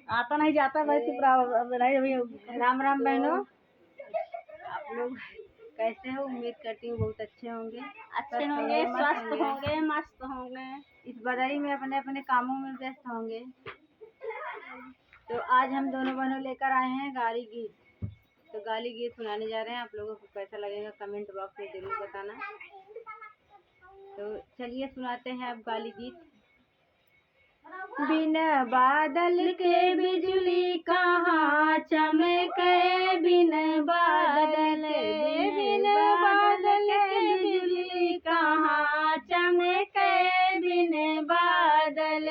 आता नहीं जाता वैसे राम राम बहनों, आप लोग कैसे हो? उम्मीद करती हूँ बहुत अच्छे होंगे, स्वस्थ होंगे, मस्त होंगे। इस बधाई में अपने अपने कामों में व्यस्त होंगे। तो आज हम दोनों बहनों लेकर आए हैं गाली गीत। तो गाली गीत सुनाने जा रहे हैं। आप लोगों को कैसा लगेगा कमेंट बॉक्स में जरूर बताना। तो चलिए सुनाते हैं अब गाली गीत। बिन बादल के बिजली कहाँ चमके, बिन बादल के बिजली कहाँ चमके, बिन बादल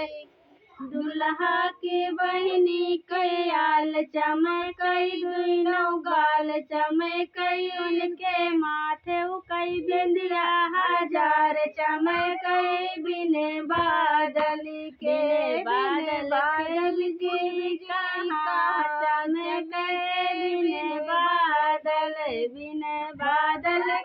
दुल्हा की बहनी कयाल चमकई, दुनो गाल चमकई, उनके माथे कई बिंदिया हजार चमकई, बिन बादल के बादल की कहाँ चमकई, बिन बादल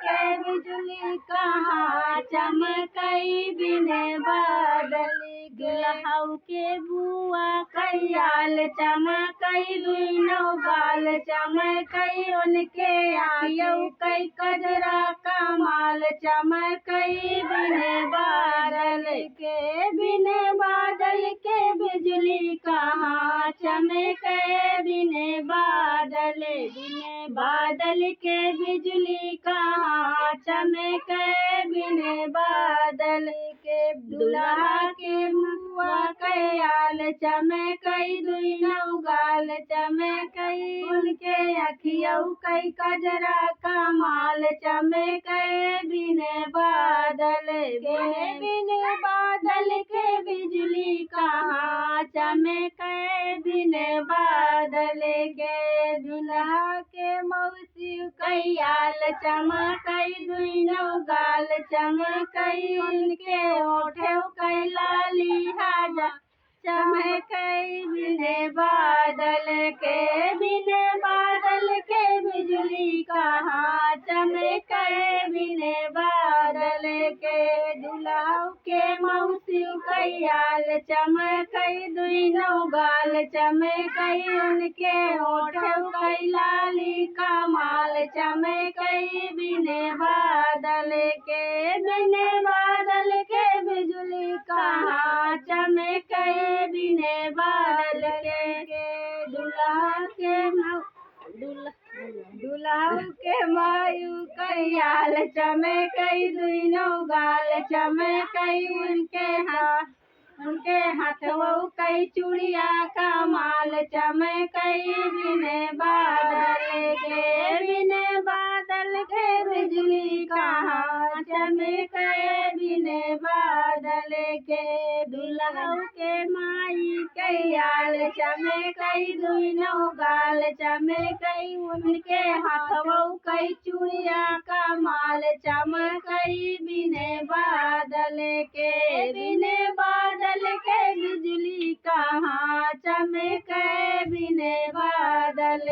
के बिजली कहाँ चमकई, बिन बादल दुल्हाऊ के बुआ कयाल चमकई, दुनो गाल चमकई, उनके आयु कई कजरा कमाल चमकई, बिन बादल के बिजली कहाँ चमके, बिन बादल के बिजली कहाँ चमके, बिन बादल के दुल्हा के मुआ कयाल चमकई, दुनो गाल चमकई, उनके अखियऊ कई कजरा कमाल चमकई, बिन बादल के बिजली कहाँ चमके, बिन बादल के दुल्हा के मौसी कयाल चमकई, दुनो गाल चमकई, उनके ओठे कई लाली हाजा चमकई, बिन बादल के बिजली कहाँ चमके, बिन बादल के दुल्हा के मौसी कयाल चमकई, दुनो गाल चमकई, उनके ओठे कई लाली कमाल चमकई, बिन बादल के बिजली कहाँ चमके, बिन बादल के दुल्हा के मायू कयाल चमकई, दुनो गाल चमकई, उनके हाथों कई चूड़िया कमाल चमकई, बिन बादल के बिजली कहाँ चमके, बिन बादल के दुल्हा के माई कयाल चमकई, दुनो गाल चमकई, उनके हाथों कई चूड़िया कमाल चमकई, बिन बादल के बिजली कहाँ चमके, बिन बादल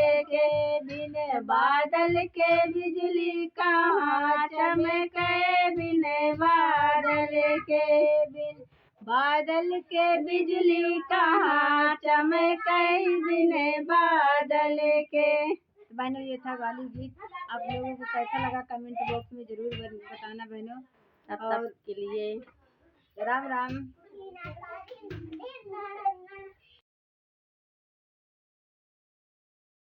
के बिजली कहाँ चमके, बिन बादल के बिजली कहाँ चमकई, बिन बादल के। बहनों ये था गाली गीत। आप लोगों को कैसा लगा कमेंट बॉक्स में जरूर बताना बहनों। तब तक के लिए राम राम।